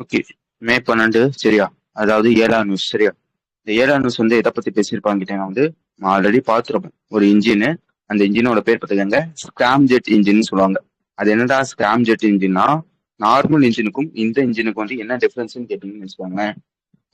Okay. மே 12 சரியா? அதாவது 7ஆம் நியூஸ் சரியா? இந்த 7ஆம் நியூஸ் வந்து எதை பத்தி பேசியிருப்பான்னு கேட்டீங்கன்னா வந்து ஆல்ரெடி பார்த்துருப்போம். ஒரு இன்ஜின், அந்த இன்ஜினோட பேர் பார்த்துக்கங்க, ஸ்கிராம் ஜெட் இன்ஜின் சொல்லுவாங்க. அது என்னடா ஸ்கிராம் ஜெட் இன்ஜின்னா, நார்மல் இன்ஜினுக்கும் இந்த இன்ஜினுக்கும் வந்து என்ன டிஃபரன்ஸ்னு கேட்டீங்கன்னு வச்சுக்கோங்களேன்.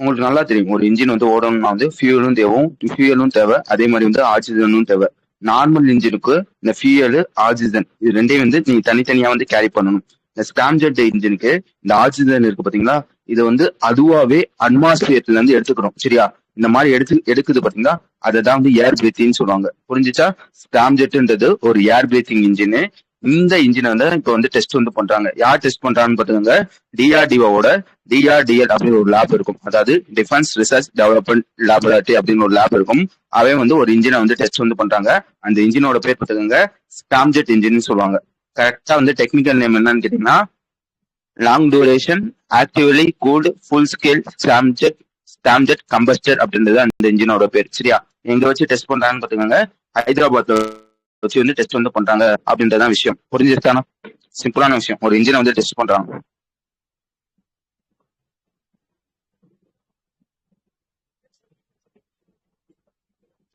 உங்களுக்கு நல்லா தெரியும், ஒரு இன்ஜின் வந்து ஓடணும்னா வந்து ஃபியூயலும் தேவை, அதே மாதிரி வந்து ஆக்சிஜனும் தேவை. நார்மல் இன்ஜினுக்கு இந்த ஃபியூயல், ஆக்சிஜன் இது ரெண்டையும் வந்து நீங்க தனித்தனியா வந்து கேரி பண்ணணும். இந்த ஸ்கிராம்ஜெட் இன்ஜினுக்கு இந்த ஆக்சிஜன் இருக்கு பாத்தீங்களா, இது வந்து அதுவாவே அட்மாஸ்பியர்ல இருந்து எடுத்துக்கிறோம் சரியா? இந்த மாதிரி எடுக்குது பாத்தீங்களா, அதை தான் வந்து ஏர் பிரீத்திங் சொல்லுவாங்க. புரிஞ்சுச்சா? ஸ்கிராம்ஜெட்ன்றது ஒரு ஏர் பிரீத்திங் இன்ஜின். இந்த இன்ஜினை வந்து இப்ப வந்து டெஸ்ட் வந்து பண்றாங்க. யார் டெஸ்ட் பண்றாங்கன்னு பாத்துக்கோங்க, டிஆர்டிஓட டிஆர்டிஎல் அப்படின்னு ஒரு லேப் இருக்கும். அதாவது டிஃபென்ஸ் ரிசர்ச் டெவலப்மெண்ட் லேபரேட்டரி அப்படின்னு ஒரு லேப் இருக்கும். அவை வந்து ஒரு இன்ஜினை வந்து டெஸ்ட் வந்து பண்றாங்க. அந்த இன்ஜினோட பேர் பார்த்துக்கோங்க, ஸ்கிராம்ஜெட் இன்ஜின் சொல்லுவாங்க. கரெக்டா வந்து டெக்னிக்கல் நேம் என்னன்னு கேட்டீங்கன்னா, long duration actively cooled full scale scramjet combustor அப்படின்றது அந்த இன்ஜினோட பேர் சரியா? எங்க வச்சு டெஸ்ட் பண்றாங்கன்னு பாத்துக்கோங்க, ஹைதராபாத்ல வச்சு வந்து டெஸ்ட் வந்து பண்றாங்க அப்படின்றதான் விஷயம். புரிஞ்சிருக்கானா? சிம்பிளான விஷயம். ஒரு இன்ஜினை வந்து டெஸ்ட் பண்றாங்க.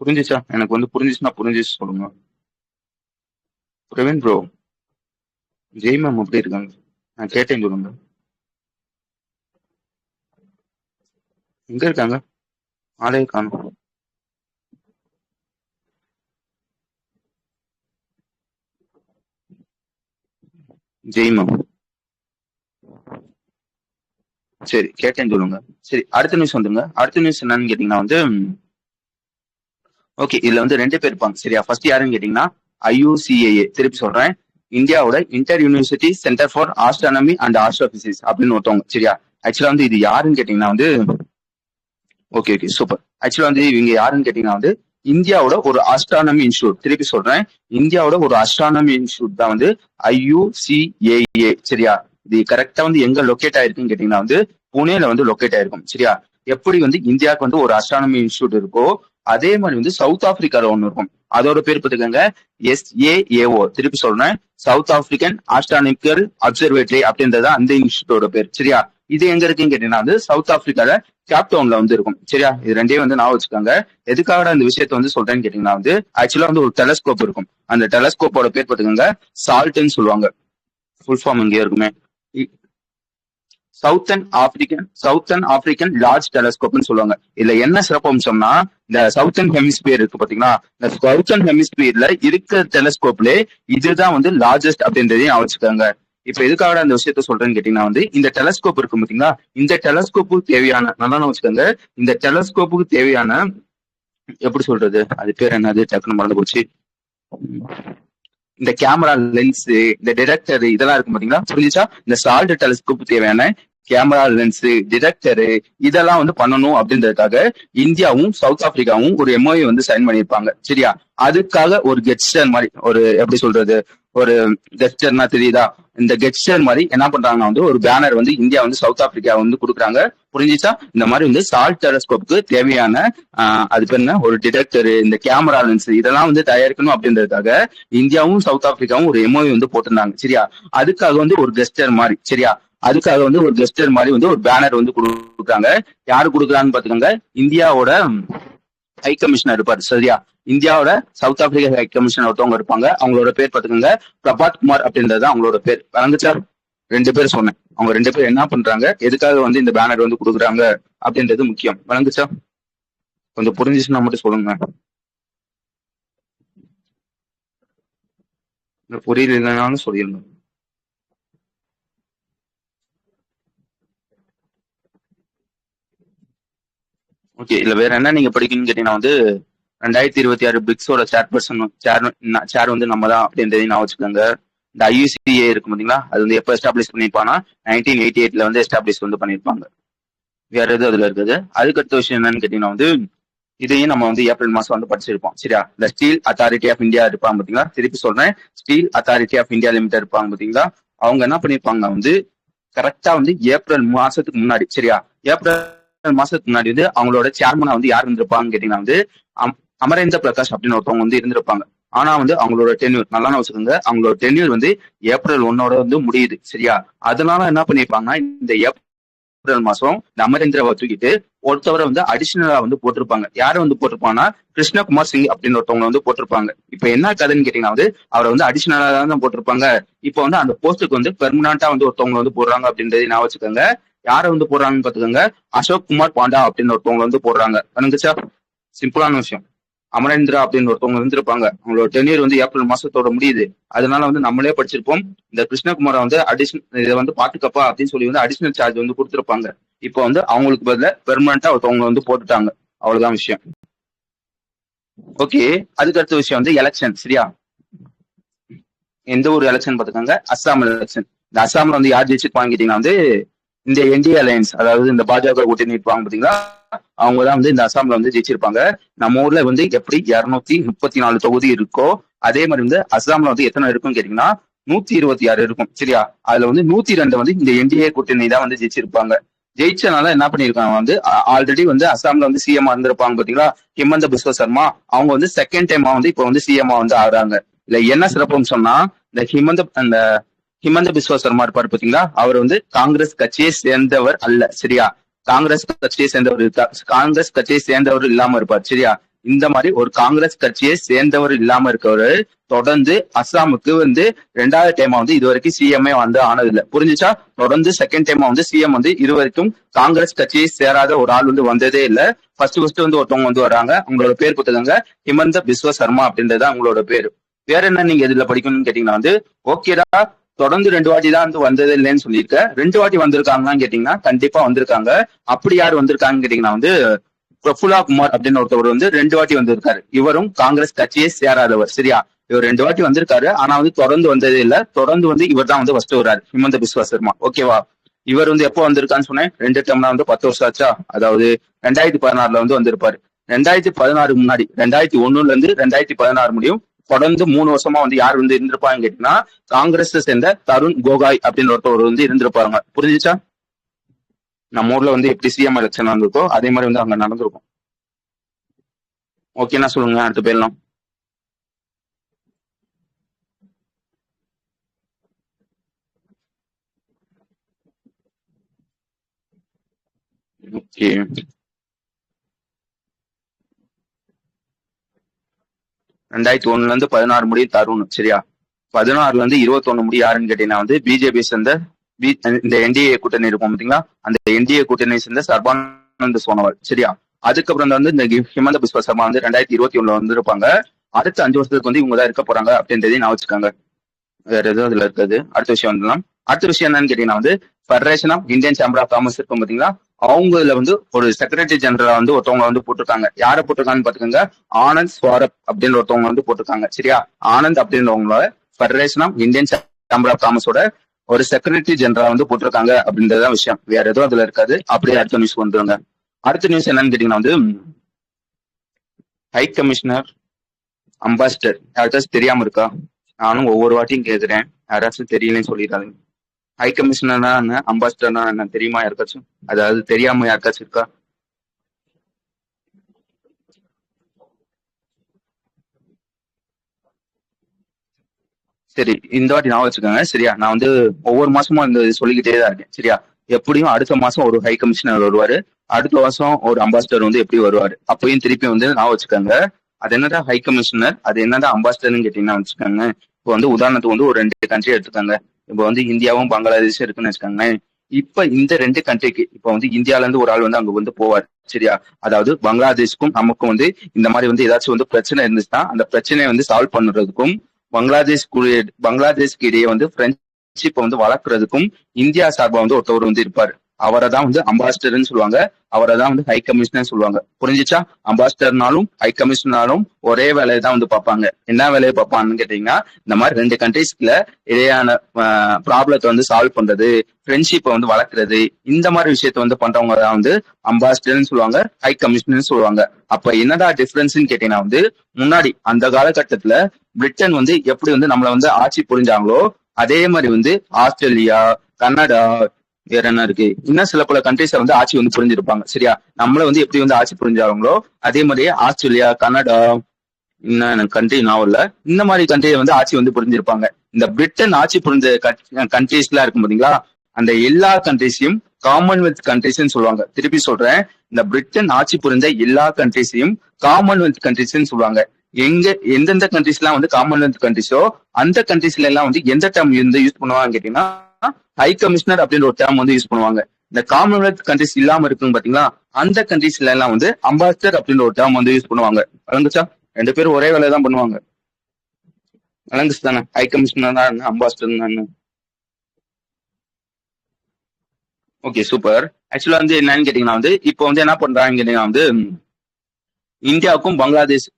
புரிஞ்சிச்சா? எனக்கு வந்து புரிஞ்சிச்சுன்னா புரிஞ்சிச்சு சொல்லுங்க. பிரவீன் ப்ரோ, ஜெய் மேம் எப்படி இருக்காங்க? நான் கேட்டேன் சொல்லுங்க. எங்க இருக்காங்க? ஆளே காணும். ஜெய் மேம், சரி கேட்டேன்னு சொல்லுங்க. சரி, அடுத்த நியூஸ் வந்துருங்க. அடுத்த நியூஸ் என்னன்னு கேட்டீங்கன்னா வந்து, ஓகே, இதுல வந்து ரெண்டு பேர் இருப்பாங்க சரியா? ஃபர்ஸ்ட் யாருன்னு கேட்டீங்கன்னா ஐயூசிஏஏ. திருப்பி சொல்றேன், இந்தியாவோட inter university centre for astronomy and astrophysics அப்படின்னு ஒருத்தவங்க சரியா? ஆக்சுவலா வந்து இது யாருன்னு கேட்டீங்கன்னா வந்து, ஓகே ஓகே சூப்பர். ஆக்சுவலா வந்து இவங்க யாருன்னு கேட்டீங்கன்னா வந்து இந்தியாவோட ஒரு ஆஸ்ட்ரானமி இன்ஸ்டியூட். திருப்பி சொல்றேன், இந்தியாவோட ஒரு ஆஸ்ட்ரானமி இன்ஸ்டியூட் தான் வந்து ஐயூசிஏஏ சரியா? இது கரெக்டா வந்து எங்க லொக்கேட் ஆயிருக்குன்னு கேட்டீங்கன்னா வந்து புனேல வந்து லொக்கேட் ஆயிருக்கும் சரியா? எப்படி வந்து இந்தியாவுக்கு வந்து ஒரு அஸ்ட்ரானமி இன்ஸ்டியூட் இருக்கோ, அதே மாதிரி வந்து சவுத் ஆப்பிரிக்கால ஒண்ணு இருக்கும். அதோட பேர் பார்த்துக்கோங்க, SAAO. திருப்பி சொல்றேன், சவுத் ஆப்பிரிக்கன் ஆஸ்ட்ரானமிக்கல் அப்சர்வேட்டரி அப்படின்றது அந்த இன்ஸ்டியூட்டோட பேர் சரியா? இது எங்க இருக்குன்னு கேட்டீங்கன்னா வந்து சவுத் ஆப்பிரிக்கால கேப்டவுன்ல வந்து இருக்கும் சரியா? இது ரெண்டையும் வந்து நான் வச்சுக்கோங்க. எதுக்காக அந்த விஷயத்த வந்து சொல்றேன்னு கேட்டீங்கன்னா வந்து, ஆக்சுவலா வந்து ஒரு டெலஸ்கோப் இருக்கும். அந்த டெலஸ்கோப்போட பேர் பார்த்துக்கோங்க, சால்ட்ன்னு சொல்லுவாங்க. ஃபுல் ஃபார்ம் இங்கே இருக்குமே, சவுத்தன் ஆப்பிரிக்கன் லார்ஜ் டெலஸ்கோப்னு சொல்லுவாங்க. இதுல என்ன சிறப்பம்சம்னா, இந்த சவுத்தன் ஹெமிஸ்பியர் இருக்கு பாத்தீங்களா, இந்த சவுத்தன் ஹெமிஸ்பியர்ல இருக்க டெலஸ்கோப்ல இதுதான் வந்து லார்ஜஸ்ட் அப்படின்றதையும் வச்சுக்காங்க. இப்ப எதுக்காக அந்த விஷயத்த சொல்றேன்னு கேட்டீங்கன்னா வந்து, இந்த டெலஸ்கோப் இருக்கும் பாத்தீங்களா, இந்த டெலஸ்கோப்புக்கு தேவையான, நல்லா வச்சுக்கோங்க, இந்த டெலஸ்கோப்புக்கு தேவையான, எப்படி சொல்றது, அது பேர் என்னது டக்குன்னு மறந்து போச்சு, இந்த கேமரா லென்ஸ், இந்த டிடெக்டர் இதெல்லாம் இருக்கும் பாத்தீங்களா, புரிஞ்சுச்சா? இந்த சால்ட் டெலஸ்கோப் தேவையான கேமரா லென்ஸ், டிடெக்டர் இதெல்லாம் வந்து பண்ணணும் அப்படின்றதுக்காக இந்தியாவும் சவுத் ஆப்பிரிக்காவும் ஒரு MOU வந்து சைன் பண்ணியிருப்பாங்க சரியா? அதுக்காக ஒரு கெட்ஸ்டர் மாதிரி, ஒரு எப்படி சொல்றது, ஒரு கெஸ்டர்னா தெரியுதா, இந்த கெஸ்டர் மாதிரி என்ன பண்றாங்கன்னா வந்து ஒரு பேனர் வந்து இந்தியா வந்து சவுத் ஆப்பிரிக்கா வந்து கொடுக்குறாங்க. புரிஞ்சுச்சா? இந்த மாதிரி வந்து சால்ட் டெலஸ்கோப்புக்கு தேவையான அது பேர் என்ன, ஒரு டிடெக்டர், இந்த கேமரா லென்ஸ் இதெல்லாம் வந்து தயாரிக்கணும் அப்படின்றதுக்காக இந்தியாவும் சவுத் ஆப்பிரிக்காவும் ஒரு MOU வந்து போட்டிருந்தாங்க சரியா? அதுக்காக வந்து ஒரு கெஸ்டர் மாதிரி சரியா? அதுக்காக வந்து ஒரு கெஸ்டர் மாதிரி வந்து ஒரு பேனர் வந்து கொடுக்குறாங்க. யாரு கொடுக்குறாங்கன்னு பாத்துக்கோங்க, இந்தியாவோட ஹை கமிஷனர் இருப்பாரு சரியா? இந்தியாவோட சவுத் ஆப்பிரிக்கா ஹை கமிஷனர் ஒருத்தவங்க இருப்பாங்க. அவங்களோட பேர் பாத்துக்கோங்க, பிரபாத் குமார் அப்படின்றது அவங்களோட பேர். வழங்குச்சா? ரெண்டு பேர் சொன்னேன். அவங்க ரெண்டு பேர் என்ன பண்றாங்க, எதுக்காக வந்து இந்த பேனர் வந்து கொடுக்குறாங்க அப்படின்றது முக்கியம். வழங்குச்சா? கொஞ்சம் புரிஞ்சிச்சுன்னா மட்டும் சொல்லுங்க. புரியலனாலும் சொல்லிருங்க. ஓகே, இல்ல வேற என்ன நீங்க படிக்கணும்னு கேட்டீங்கன்னா வந்து 2026 பிரிக்ஸோட சேர் வந்து நம்ம தான் அப்படின்றதையும் நான் வச்சுக்கோங்க. இந்த IUCA இருக்கு பாத்தீங்களா, அது வந்து எப்ப எஸ்டாப்ளிஷ் பண்ணிருப்பாங்கன்னா 1988 வந்து எஸ்டாப்ளிஷ் வந்து பண்ணிருப்பாங்க. வேற எது அதுல இருக்குது. அதுக்கு அடுத்த விஷயம் என்னன்னு கேட்டீங்கன்னா வந்து, இதையும் நம்ம வந்து ஏப்ரல் மாசம் வந்து படிச்சிருப்போம் சரியா? இந்த ஸ்டீல் அத்தாரிட்டி ஆஃப் இந்தியா இருப்பாங்க பாத்தீங்களா, திருப்பி சொல்றேன், steel authority of India limited இருப்பாங்க பாத்தீங்களா, அவங்க என்ன பண்ணிருப்பாங்க வந்து கரெக்டா வந்து ஏப்ரல் மாசத்துக்கு முன்னாடி சரியா? ஏப்ரல் மாசத்துக்கு முன்னாடி வந்து அவங்களோட சேர்மனா வந்து யார் இருந்திருப்பாங்கன்னு கேட்டீங்கன்னா வந்து அமரேந்திர பிரகாஷ் அப்படின்னு ஒருத்தவங்க வந்து இருந்திருப்பாங்க. ஆனா வந்து அவங்களோட டென்யூர் நல்லா வச்சுக்கோங்க, அவங்களோட டென்யூர் வந்து ஏப்ரல் 1 வந்து முடியுது சரியா? அதனால என்ன பண்ணிருப்பாங்கன்னா, இந்த ஏப்ரல் மாசம் இந்த அமரேந்திராவை தூக்கிட்டு ஒருத்தவரை வந்து அடிஷனலா வந்து போட்டிருப்பாங்க. யாரை வந்து போட்டிருப்பாங்கன்னா கிருஷ்ணகுமார் சிங் அப்படின்னு ஒருத்தவங்க வந்து போட்டிருப்பாங்க. இப்ப என்ன கதைன்னு கேட்டீங்கன்னா வந்து அவரை வந்து அடிஷனலா தான் போட்டிருப்பாங்க. இப்ப வந்து அந்த போஸ்ட்டுக்கு வந்து பெர்மனண்டா வந்து ஒருத்தவங்க வந்து போடுறாங்க அப்படின்றத நான் வச்சுக்கோங்க. யாரை வந்து போடுறாங்கன்னு பாத்துக்கோங்க, அசோக் குமார் பாண்டா அப்படின்னு ஒருத்தவங்க வந்து போடுறாங்க. வந்துச்சா? சிம்பிளான விஷயம். அமரேந்திரா அப்படின்னு ஒருத்தவங்க இருந்திருப்பாங்க. அவங்களோட டென்யூர் வந்து ஏப்ரல் மாசத்தோட முடியுது. அதனால வந்து நம்மளே படிச்சிருப்போம். இந்த கிருஷ்ணகுமாரை வந்து இதை வந்து பாத்துக்கப்பா அப்படின்னு சொல்லி வந்து அடிஷனல் சார்ஜ் வந்து கொடுத்திருப்பாங்க. இப்போ வந்து அவங்களுக்கு பதிலா பெர்மனண்டா ஒருத்தவங்க வந்து போட்டுட்டாங்க. அவ்வளவுதான் விஷயம். ஓகே, அதுக்கு அடுத்த விஷயம் வந்து எலெக்ஷன். சரியா? எந்த ஒரு எலெக்ஷன் பாத்துக்காங்க, அஸ்ஸாம் எலெக்ஷன். இந்த அஸ்ஸாம்ல வந்து யார் ஜெயிச்சிருப்பாங்க கேட்டீங்கன்னா வந்து இந்த என்டிஏ அலையன்ஸ், அதாவது இந்த பாஜக கூட்டணி இருப்பாங்க பாத்தீங்களா, அவங்கதான் வந்து இந்த அஸ்ஸாம்ல வந்து ஜெயிச்சிருப்பாங்க. நம்ம ஊர்ல வந்து எப்படி 234 தொகுதி இருக்கோ அதே மாதிரி வந்து அஸ்ஸாம்ல வந்து எத்தனை இருக்கும்னு கேட்டீங்கன்னா 126 இருக்கும். சரியா? அதுல வந்து 102 வந்து இந்த என்டிஏ கூட்டணி தான் வந்து ஜெயிச்சிருப்பாங்க. ஜெயிச்சனால என்ன பண்ணிருக்காங்க வந்து ஆல்ரெடி வந்து அஸ்ஸாம்ல வந்து சிஎம் இருந்திருப்பாங்க பாத்தீங்களா, ஹிமந்த பிஸ்வ சர்மா. அவங்க வந்து செகண்ட் டைமா வந்து இப்ப வந்து சிஎம் வந்து ஆகுறாங்க. இல்ல என்ன சிறப்புன்னு சொன்னா, இந்த ஹிமந்த பிஸ்வ சர்மா இருப்பாரு பாத்தீங்களா, அவர் வந்து காங்கிரஸ் கட்சியை சேர்ந்தவர் அல்ல. சரியா? காங்கிரஸ் கட்சியை சேர்ந்தவர் இல்லாம இருப்பார். சரியா? இந்த மாதிரி ஒரு காங்கிரஸ் கட்சியை சேர்ந்தவர் இல்லாம இருக்கவரு தொடர்ந்து அஸ்ஸாமுக்கு வந்து 2வது டைமா வந்து இது வரைக்கும் சிஎம்ஏ வந்து ஆனது இல்ல. புரிஞ்சுச்சா? தொடர்ந்து செகண்ட் டைமா வந்து சிஎம் வந்து இது வரைக்கும் காங்கிரஸ் கட்சியை சேராத ஒரு ஆள் வந்து வந்ததே இல்ல. ஃபர்ஸ்ட் வந்து ஒருத்தவங்க வந்து வராங்க. அவங்களோட பேர் கொடுத்துருங்க, ஹிமந்த பிஸ்வ சர்மா அப்படின்றது அவங்களோட பேரு. வேற என்ன நீங்க இதுல படிக்கணும்னு கேட்டீங்கன்னா வந்து ஓகேடா, தொடர்ந்து 2 வாட்டி தான் வந்து வந்தது இல்லைன்னு சொல்லியிருக்க, 2 வாட்டி வந்திருக்காங்கன்னு கேட்டீங்கன்னா கண்டிப்பா வந்திருக்காங்க. அப்படி யார் வந்திருக்காங்கன்னு கேட்டீங்கன்னா வந்து பிரபுலா குமார் அப்படின்னு ஒருத்தவர் வந்து 2 வாட்டி வந்திருக்காரு. இவரும் காங்கிரஸ் கட்சியை சேராதவர். சரியா? இவர் 2 வாட்டி வந்திருக்காரு, ஆனா வந்து தொடர்ந்து வந்ததே இல்ல. தொடர்ந்து வந்து இவர் தான் வந்து ஃபர்ஸ்ட் வர்றாரு, ஹிமந்த பிஸ்வா சர்மா. ஓகேவா? இவர் வந்து எப்போ வந்திருக்கான்னு சொன்னேன், 2 டேர்ம்னா வந்து 10 வருஷம் ஆச்சா. அதாவது 2016 வந்து வந்திருப்பாரு. 2016 முன்னாடி 2001 இருந்து 2016 முடியும் தொடர்ந்து 3 வருஷமா வந்து யார் வந்து இருந்திருப்பாங்க கேட்டீங்கன்னா காங்கிரஸ் சேர்ந்த தருண் கோகாய் அப்படின்னு ஒருத்தவர் வந்து இருந்திருப்பாங்க. புரிஞ்சுச்சா? நம்ம ஊர்ல வந்து எப்படி சிஎம் எலெக்ஷன் நடந்திருக்கோ அதே மாதிரி வந்து அங்க நடந்திருக்கும். ஓகேன்னா சொல்லுங்க, அடுத்து போயிடலாம். ஓகே, 2001 இருந்து 16 முடி தருண். சரியா? 16 இருந்து 21 முடி யாருன்னு கேட்டீங்கன்னா வந்து பிஜேபி சேர்ந்த இந்த என்டிஏ கூட்டணி இருக்கும் பாத்தீங்களா, அந்த என்டிஏ கூட்டணி சேர்ந்த சர்பானந்த் சோனோவால். சரியா? அதுக்கப்புறம் வந்து இந்த ஹிமந்த பிஸ்வா சர்மா வந்து 2021 வந்து இருப்பாங்க. அடுத்த 5 வருஷத்துக்கு வந்து இவங்க தான் இருக்க போறாங்க அப்படின்றதையும் நான் வச்சுக்காங்க. வேற எதுவும் அதுல இருக்காது. அடுத்த விஷயம் வந்துடலாம். அடுத்த விஷயம் என்னன்னு கேட்டீங்கன்னா வந்து federation of Indian chamber of commerce இருக்கும் பாத்தீங்களா, அவங்க இதுல வந்து ஒரு செக்ரட்டரி ஜெனரலா வந்து ஒருத்தவங்க வந்து போட்டிருக்காங்க. யாரை போட்டிருக்காங்கன்னு பாத்துக்கோங்க, ஆனந்த் ஸ்வரப் அப்படின்னு ஒருத்தவங்க வந்து போட்டிருக்காங்க. சரியா? ஆனந்த் அப்படின்றவங்களோட federation of Indian chamber of காமர்ஸோட ஒரு செக்ரட்டரி ஜெனரலா வந்து போட்டிருக்காங்க அப்படின்றதான் விஷயம். வேற எதுவும் அதுல இருக்காது. அப்படியே அடுத்த நியூஸ் வந்துருங்க. அடுத்த நியூஸ் என்னன்னு கேட்டீங்கன்னா வந்து ஹை கமிஷனர் அம்பாசிடர் யாருக்காச்சும் தெரியாம இருக்கா? நானும் ஒவ்வொரு வாட்டியும் கேக்குறேன், யாராச்சும் தெரியலன்னு சொல்லிடுறாங்க. ஹை கமிஷனர்னா என்ன, அம்பாசிடர்னா என்ன தெரியுமா யாருக்காச்சும்? அதாவது தெரியாம யாருக்காச்சும் இருக்கா? சரி, இந்த வாட்டி நான் வச்சுக்கோங்க. சரியா? நான் வந்து ஒவ்வொரு மாசமும் இந்த சொல்லிக்கிட்டே தான் இருக்கேன். சரியா? எப்படியும் அடுத்த மாசம் ஒரு ஹை கமிஷனர் வருவாரு, அடுத்த வருஷம் ஒரு அம்பாசிடர் வந்து எப்படி வருவாரு, அப்பயும் திருப்பி வந்து நான் வச்சுக்கோங்க. அது என்னடா ஹை கமிஷனர், அது என்னடா அம்பாசிடர்னு கேட்டீங்கன்னா வச்சுக்கோங்க. இப்போ வந்து உதாரணத்துக்கு வந்து ஒரு 2 கண்ட்ரி எடுத்துக்காங்க. இப்போ வந்து இந்தியாவும் பங்களாதேஷும் இருக்குன்னு வச்சுக்கோங்க. இப்ப இந்த 2 கண்ட்ரிக்கு இப்ப வந்து இந்தியால இருந்து ஒரு ஆள் வந்து அங்க வந்து போவார். சரியா? அதாவது பங்களாதேஷ்க்கும் நமக்கும் வந்து இந்த மாதிரி வந்து ஏதாச்சும் வந்து பிரச்சனை இருந்துச்சுன்னா அந்த பிரச்சனையை வந்து சால்வ் பண்றதுக்கும் பங்களாதேஷ்க்கு இடையே வந்து ஃப்ரெண்ட்ஷிப் வந்து வளர்க்கறதுக்கும் இந்தியா சார்பா வந்து ஒருத்தவர் வந்து இருப்பாரு. அவரை தான் வந்து அம்பாசிடர்னு சொல்லுவாங்க. அவரை தான் வந்து ஹை கமிஷனர் சொல்லுவாங்க. புரிஞ்சுச்சா? அம்பாசிடர்னாலும் ஹை கமிஷனராலும் ஒரே வேலையை தான் வந்து பார்ப்பாங்க. என்ன வேலையை பார்ப்பாங்கன்னு கேட்டீங்கன்னா இந்த மாதிரி 2 கண்ட்ரீஸ்ல இடையான ப்ராப்ளத்தை வந்து சால்வ் பண்றது, ஃப்ரெண்ட்ஷிப்பை வந்து வளர்க்கறது, இந்த மாதிரி விஷயத்த வந்து பண்றவங்க தான் வந்து அம்பாசிடர்னு சொல்லுவாங்க, ஹை கமிஷனர்னு சொல்லுவாங்க. அப்ப என்னடா டிஃபரன்ஸ்ன்னு கேட்டீங்கன்னா வந்து முன்னாடி அந்த காலகட்டத்துல பிரிட்டன் வந்து எப்படி வந்து நம்மள வந்து ஆட்சி புரிஞ்சாங்களோ அதே மாதிரி வந்து ஆஸ்திரேலியா, கனடா, வேற என்ன இருக்கு, இன்னும் சில பல கண்ட்ரிஸ் வந்து ஆட்சி வந்து புரிஞ்சிருப்பாங்க. சரியா? நம்மள வந்து எப்படி வந்து ஆட்சி புரிஞ்சாங்களோ அதே மாதிரியே ஆஸ்திரேலியா, கனடா, இன்னும் எனக்கு கண்ட்ரி நாவல்ல, இந்த மாதிரி கண்ட்ரியை வந்து ஆட்சி வந்து புரிஞ்சிருப்பாங்க. இந்த பிரிட்டன் ஆட்சி புரிஞ்ச கண்ட்ரிஸ் எல்லாம் இருக்கும் பாத்தீங்களா, அந்த எல்லா கண்ட்ரிஸையும் காமன்வெல்த் கண்ட்ரிஸ்ன்னு சொல்லுவாங்க. திருப்பி சொல்றேன், இந்த பிரிட்டன் ஆட்சி புரிந்த எல்லா கண்ட்ரிஸையும் காமன்வெல்த் கண்ட்ரிஸ்ன்னு சொல்லுவாங்க. எந்தெந்த கண்ட்ரிஸ் எல்லாம் வந்து காமன்வெல்த் கண்ட்ரிஸோ அந்த கண்ட்ரிஸ்ல எல்லாம் வந்து எந்த டேர்ம் வந்து யூஸ் பண்ணுவாங்க கேட்டீங்கன்னா ஹை கமிஷனர் அப்படின்ற ஒரு டேர்ம் வந்து யூஸ் பண்ணுவாங்க. இந்த காமன்வெல்த் கண்ட்ரிஸ் இல்லாம இருக்குன்னு பாத்தீங்களா, அந்த கண்ட்ரிஸ்ல எல்லாம் வந்து அம்பாசிடர் அப்படின்ற ஒரு டேர்ம் வந்து யூஸ் பண்ணுவாங்க. வழங்குச்சா? ரெண்டு பேரும் ஒரே வேலையை தான் பண்ணுவாங்க. வழங்குச்சு தானே? ஹை கமிஷனர் தான், அம்பாசிடர் தான். Okay, super. ஆக்சுவலா வந்து என்னன்னு கேட்டீங்கன்னா வந்து இப்போ வந்து என்ன பண்றாங்க கேட்டீங்கன்னா வந்து இந்தியாவுக்கும் Bangladesh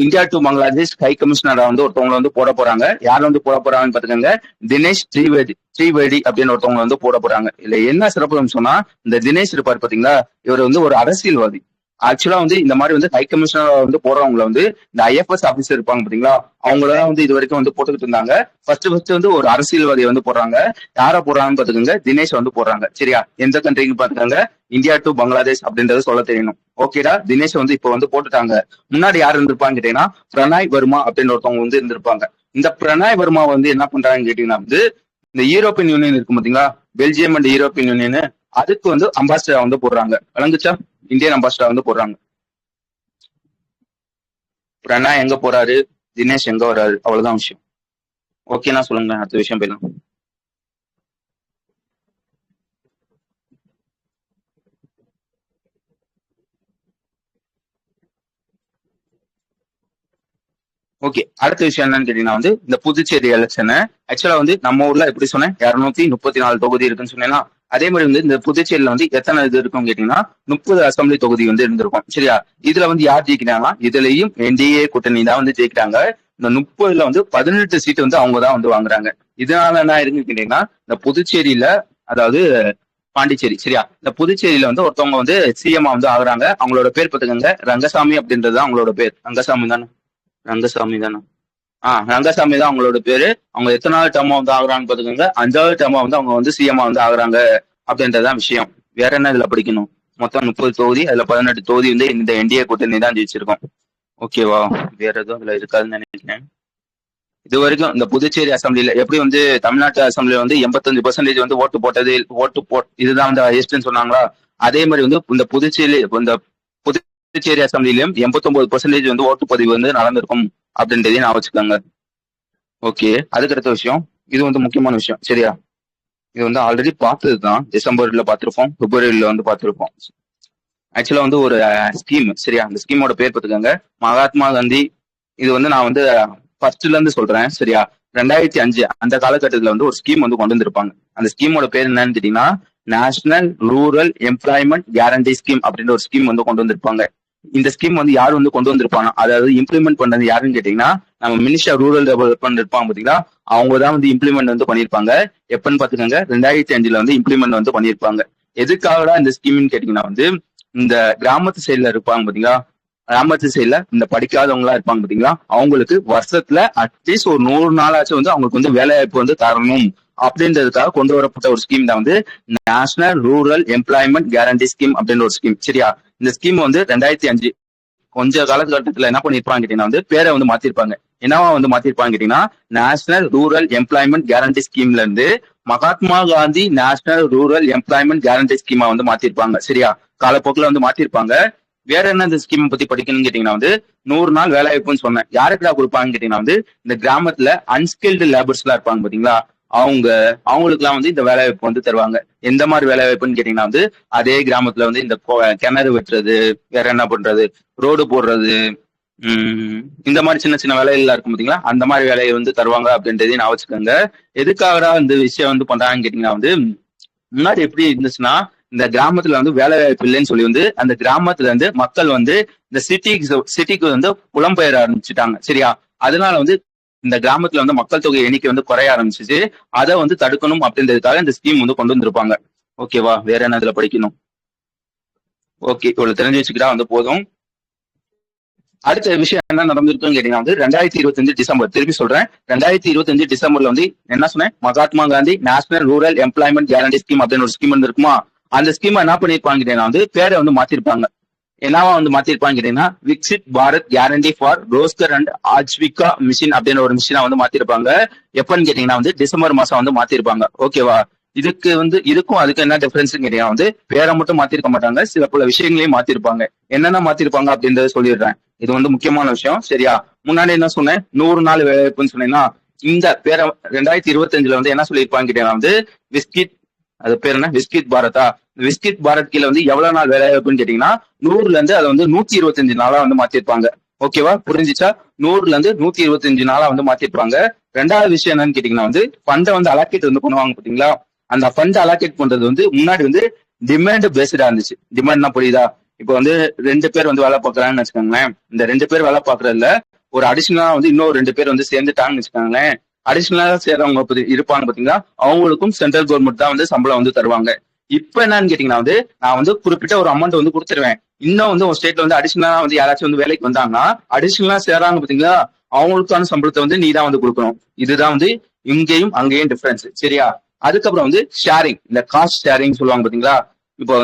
India to Bangladesh high கமிஷனரா வந்து ஒருத்தவங்க வந்து போட போறாங்க. யார் வந்து போட போறாங்கன்னு பாத்துக்கோங்க, தினேஷ் திரிவேதி அப்படின்னு ஒருத்தவங்க வந்து போட போறாங்க. இல்ல என்ன சிறப்பு சொன்னா, இந்த தினேஷ் இருப்பாரு பாத்தீங்களா, இவர் வந்து ஒரு அரசியல்வாதி. ஆக்சுவலா வந்து இந்த மாதிரி வந்து ஹை கமிஷனர் வந்து போடுறவங்களை வந்து இந்த ஐஎஃப்எஸ் ஆபீசர் இருப்பாங்க பாத்தீங்களா, அவங்களதான் வந்து இது வரைக்கும் வந்து போட்டுக்கிட்டு இருந்தாங்க. ஃபர்ஸ்ட் வந்து ஒரு அரசியல்வாதியை வந்து போடுறாங்க. யார போடுறாங்கன்னு பாத்துக்கோங்க, தினேஷ் வந்து போடுறாங்க. சரியா? எந்த கண்ட்ரின்னு பாத்துக்கோங்க, இந்தியா டு பங்களாதேஷ் அப்படின்றத சொல்ல தெரியணும். ஓகேடா? தினேஷ் வந்து இப்போ வந்து போட்டுட்டாங்க. முன்னாடி யார் இருந்திருப்பாங்க கேட்டீங்கன்னா பிரணாய் வர்மா அப்படின்னு ஒருத்தவங்க வந்து இருந்திருப்பாங்க. இந்த பிரணாய் வர்மா வந்து என்ன பண்றாங்கன்னு கேட்டீங்கன்னா வந்து இந்த யூரோப்பியன் யூனியன் இருக்கும் பாத்தீங்களா, பெல்ஜியம் அண்ட் யூரோப்பியன் யூனியன், அதுக்கு வந்து அம்பாசிடரா வந்து போடுறாங்க. விளங்குச்சா? இந்தியன் அம்பாசிடரா வந்து போடுறாங்க. பிரணாய் எங்க போறாரு, தினேஷ் எங்க வராரு, அவ்வளவுதான் விஷயம். ஓகேனா சொல்லுங்க, அடுத்த விஷயம் போயிடலாம். ஓகே, அடுத்த விஷயம் என்னன்னு கேட்டீங்கன்னா வந்து இந்த புதுச்சேரி எலெக்ஷன். ஆக்சுவலா வந்து நம்ம ஊர்ல எப்படி சொன்னேன், 234 தொகுதி இருக்குன்னு சொன்னேன்னா, அதே மாதிரி வந்து இந்த புதுச்சேரியில வந்து எத்தனை இது இருக்கும் கேட்டீங்கன்னா 30 அசம்பிளி தொகுதி வந்து இருந்திருக்கும். சரியா? இதுல வந்து யார் ஜெயிக்கிறாங்கன்னா, இதுலயும் என்டிஏ கூட்டணி தான் வந்து ஜெயிக்கிறாங்க. இந்த 30ல வந்து 18 சீட் வந்து அவங்க தான் வந்து வாங்குறாங்க. இதனால என்ன இருக்குன்னு கேட்டீங்கன்னா, இந்த புதுச்சேரியில, அதாவது பாண்டிச்சேரி, சரியா, இந்த புதுச்சேரியில வந்து ஒருத்தவங்க வந்து சிஎம் வந்து ஆகுறாங்க. அவங்களோட பேர் பார்த்துக்கோங்க, ரங்கசாமி அப்படின்றது அவங்களோட பேர். ரங்கசாமி தானே? ரங்கசாமி தானே? ரங்கசாமி தான் அவங்களோட பேரு. அவங்க எத்தனாவது டேர்மா வந்து ஆகுறாங்கன்னு பாத்துக்கோங்க, 5வது டேர்மா வந்து அவங்க வந்து சிஎம் வந்து ஆகுறாங்க அப்படின்றதான் விஷயம். வேற என்ன இதுல படிக்கணும்? மொத்தம் 30 தொகுதி, அதுல 18 தொகுதி வந்து இந்த என்டிஏ கூட்டணி தான் ஜெயிச்சிருக்கோம். ஓகேவா? வேற எதுவும் அதுல இருக்காதுன்னு நினைக்கிறேன். இது வரைக்கும் இந்த புதுச்சேரி அசம்பிளில எப்படி வந்து தமிழ்நாட்டு அசம்பிளில வந்து 85% வந்து இதுதான் வந்து ஹையஸ்ட்னு சொன்னாங்களா, அதே மாதிரி வந்து இந்த புதுச்சேரி அசம்பிளிலும் 89% வந்து ஓட்டுப்பதிவு வந்து நடந்திருக்கும் அப்படின்றதையும் நான் வச்சுக்கோங்க. ஓகே, அதுக்கு அடுத்த விஷயம், இது வந்து முக்கியமான விஷயம். சரியா? இது வந்து ஆல்ரெடி பார்த்ததுதான். டிசம்பர்ல பார்த்திருப்போம், பிப்ரவரியில வந்து பார்த்திருப்போம். ஆக்சுவலா வந்து ஒரு ஸ்கீம். சரியா? அந்த ஸ்கீமோட பேர் பார்த்துக்கோங்க, மகாத்மா காந்தி. இது வந்து நான் வந்து ஃபர்ஸ்ட்ல இருந்து சொல்றேன். சரியா? 2005 அந்த காலகட்டத்துல வந்து ஒரு ஸ்கீம் வந்து கொண்டு வந்திருப்பாங்க. அந்த ஸ்கீமோட பேர் என்னன்னு கேட்டீங்கன்னா national rural employment guarantee scheme அப்படின்ற ஒரு ஸ்கீம் வந்து கொண்டு வந்திருப்பாங்க. இந்த ஸ்கீம் வந்து யார் வந்து கொண்டு வந்திருப்பாங்க, அதாவது இம்ப்ளிமெண்ட் பண்ணது யாருன்னு கேட்டீங்கன்னா நம்ம மினிஸ்டர் ரூரல் டெவலப்மெண்ட் இருப்பாங்க பாத்தீங்களா, அவங்க தான் வந்து இம்ப்ளிமெண்ட் வந்து பண்ணிருப்பாங்க. எப்பன்னு பாத்துக்கோங்க, 2005 வந்து இம்ப்ளிமெண்ட் வந்து பண்ணிருப்பாங்க. எதுக்காக இந்த ஸ்கீம்னு கேட்டீங்கன்னா வந்து இந்த கிராமத்து சைட்ல இருப்பாங்க பாத்தீங்களா, கிராமத்து சைட்ல இந்த படிக்காதவங்க எல்லாம் இருப்பாங்க பாத்தீங்களா, அவங்களுக்கு வருஷத்துல அட்லீஸ்ட் ஒரு 100 நாளாச்சும் வந்து அவங்களுக்கு வந்து வேலை வாய்ப்பு வந்து தரணும் அப்படின்றதுக்காக கொண்டு வரப்பட்ட ஒரு ஸ்கீம் தான் வந்து national rural employment guarantee scheme அப்படின்ற ஒரு ஸ்கீம். சரியா? இந்த ஸ்கீம் வந்து 2005 கொஞ்ச காலகட்டத்துல என்ன பண்ணிருப்பாங்க கேட்டீங்கன்னா வந்து பேரை வந்து மாத்திருப்பாங்க. என்னவா வந்து மாத்திருப்பாங்க கேட்டீங்கன்னா நேஷனல் ரூரல் எம்ப்ளாய்மெண்ட் கேரண்டி ஸ்கீம்ல இருந்து Mahatma Gandhi national rural employment guarantee schema வந்து மாத்திருப்பாங்க. சரியா? காலப்போக்கில் வந்து மாத்திருப்பாங்க. வேற என்ன இந்த ஸ்கீம் பத்தி படிக்கணும்னு கேட்டீங்கன்னா வந்து 100 நாள் வேலை வாய்ப்புன்னு சொன்னேன். யாருக்குடா கொடுப்பாங்கன்னு கேட்டீங்கன்னா வந்து இந்த கிராமத்துல அன்ஸ்கில்டு லேபர்ஸ் எல்லாம் இருப்பாங்க பாத்தீங்களா, அவங்களுக்கு எல்லாம் வந்து இந்த வேலை வாய்ப்பு வந்து தருவாங்க. எந்த மாதிரி வேலை வாய்ப்புன்னு கேட்டீங்கன்னா வந்து அதே கிராமத்துல வந்து இந்த கிணறு வெட்டுறது, வேற என்ன பண்றது, ரோடு போடுறது, இந்த மாதிரி சின்ன சின்ன வேலைகள் இருக்கும் பாத்தீங்களா, அந்த மாதிரி வேலையை வந்து தருவாங்க அப்படின்றதையும் நான் வச்சுக்கோங்க. எதுக்காகடா இந்த விஷயம் வந்து பண்றாங்கன்னு கேட்டீங்கன்னா வந்து முன்னாடி எப்படி இருந்துச்சுன்னா இந்த கிராமத்துல வந்து வேலை வாய்ப்பு இல்லைன்னு சொல்லி வந்து அந்த கிராமத்துல இருந்து மக்கள் வந்து இந்த சிட்டிக்கு வந்து புலம்பெயர ஆரம்பிச்சுட்டாங்க. சரியா? அதனால வந்து இந்த கிராமத்துல வந்து மக்கள் தொகை எண்ணிக்கை வந்து குறைய ஆரம்பிச்சிச்சு. அதை வந்து தடுக்கணும் அப்படின்றதுக்காக இந்த ஸ்கீம் வந்து கொண்டு வந்திருப்பாங்க. ஓகேவா? வேற என்ன இதுல படிக்கணும்? ஓகே, இவ்வளவு தெரிஞ்சு வச்சுக்கிட்டா வந்து போதும். அடுத்த விஷயம் என்ன நடந்திருக்குன்னு கேட்டீங்கன்னா வந்து 2025 டிசம்பர், திருப்பி சொல்றேன், 2025 டிசம்பர்ல வந்து என்ன சொன்னேன், Mahatma Gandhi national rural employment guarantee scheme அப்படின்னு ஒரு ஸ்கீம் இருந்திருக்குமா, அந்த ஸ்கீம் என்ன பண்ணிருப்பாங்க கேட்டீங்கன்னா வந்து பேரை வந்து மாத்திருப்பாங்க. என்னவா வந்து மாத்திருப்பாங்க கேட்டீங்கன்னா Viksit Bharat guarantee for Rozgar and Ajeevika mission அப்படின்னு ஒரு மிஷினா வந்து மாத்திருப்பாங்க. எப்பன்னு கேட்டீங்கன்னா வந்து டிசம்பர் மாசம் வந்து மாத்திருப்பாங்க. ஓகேவா? இதுக்கும் அதுக்கு என்ன டிஃபரன்ஸ் கேட்டீங்கன்னா பேரை மட்டும் மாத்திருக்க மாட்டாங்க, சில பல விஷயங்களையும் மாத்திருப்பாங்க. என்னென்ன மாத்திருப்பாங்க அப்படின்றத சொல்லிடுறேன். இது முக்கியமான விஷயம். சரியா? முன்னாடி என்ன சொன்னேன், 100 நாள் வேலைவாய்ப்புன்னு சொன்னீங்கன்னா, இந்த பேரை 2025 என்ன சொல்லியிருப்பாங்க கேட்டீங்கன்னா விஸ்கிட், அது பேர் என்ன, விஸ்கிட் பாரதா. விஸ்கிட் பாரத் கீழே எவ்வளவு நாள் வேலை வாய்ப்புன்னு கேட்டீங்கன்னா 100ல இருந்து அதை 125 நாளா மாத்திருப்பாங்க. ஓகேவா? புரிஞ்சிச்சா? 100ல இருந்து 125 நாளா மாத்திருப்பாங்க. ரெண்டாவது விஷயம் என்னன்னு கேட்டீங்கன்னா ஃபண்டை அலோகேட் பண்ணுவாங்க பாத்தீங்களா? அந்த ஃபண்ட் அலோகேட் பண்றது முன்னாடி டிமாண்ட் பேஸ்டா இருந்துச்சு. டிமாண்ட்னா புரியுதா? இப்போ 2 பேர் வேலை பார்க்கறாங்கன்னு வச்சுக்கோங்களேன். இந்த 2 பேர் வேலை பார்க்கறதுல ஒரு அடிஷனலா இன்னொரு 2 பேர் சேர்ந்துட்டாங்கன்னு வச்சுக்கோங்களேன். அடிஷனலா சேர்றவங்க இருப்பாங்க பாத்தீங்களா, அவங்களுக்கும் சென்ட்ரல் கவர்மெண்ட் தான் சம்பளம் தருவாங்க. இப்ப என்னன்னு கேட்டீங்கன்னா நான் குறிப்பிட்ட ஒரு அமௌண்ட் கொடுத்துருவேன். இன்னும் ஒரு ஸ்டேட்ல அடிஷனலா யாராச்சும் வேலைக்கு வந்தாங்கன்னா அடிஷனலா சேர்றாங்க பாத்தீங்களா, அவங்களுக்கான சம்பளத்தை நீ தான் கொடுக்கணும். இதுதான் இங்கேயும் அங்கேயும் டிஃபரன்ஸ். சரியா? அதுக்கப்புறம் ஷேரிங், இந்த காஸ்ட் ஷேரிங் சொல்லுவாங்க பாத்தீங்களா. இப்போ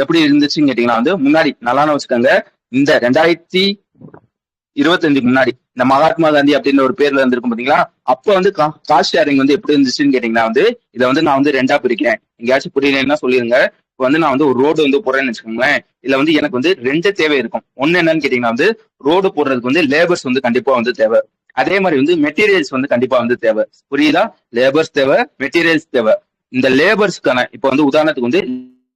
எப்படி இருந்துச்சுன்னு கேட்டீங்கன்னா முன்னாடி நல்லா வச்சுக்கோங்க, இந்த 2025 முன்னாடி இந்த மகாத்மா காந்தி அப்படின்ற ஒரு பேர்ல இருந்திருக்கும் பாத்தீங்களா, அப்ப காஸ்ட் ஷேரிங் எப்படி இருந்துச்சுன்னு கேட்டீங்கன்னா இதை நான் ரெண்டா பிரிக்கிறேன். எங்கேயாச்சும் புரியலன்னா சொல்லிருங்க. இப்போ நான் ஒரு ரோடு போடுறேன்னு வச்சுக்கோங்களேன். இதுல எனக்கு 2 தேவை இருக்கும். ஒண்ணு என்னன்னு கேட்டீங்கன்னா ரோடு போடுறதுக்கு லேபர்ஸ் கண்டிப்பா தேவை. அதே மாதிரி மெட்டீரியல்ஸ் கண்டிப்பா தேவை. புரியுதா? லேபர்ஸ் தேவை, மெட்டீரியல்ஸ் தேவை. இந்த லேபர்ஸ்க்கான இப்போ உதாரணத்துக்கு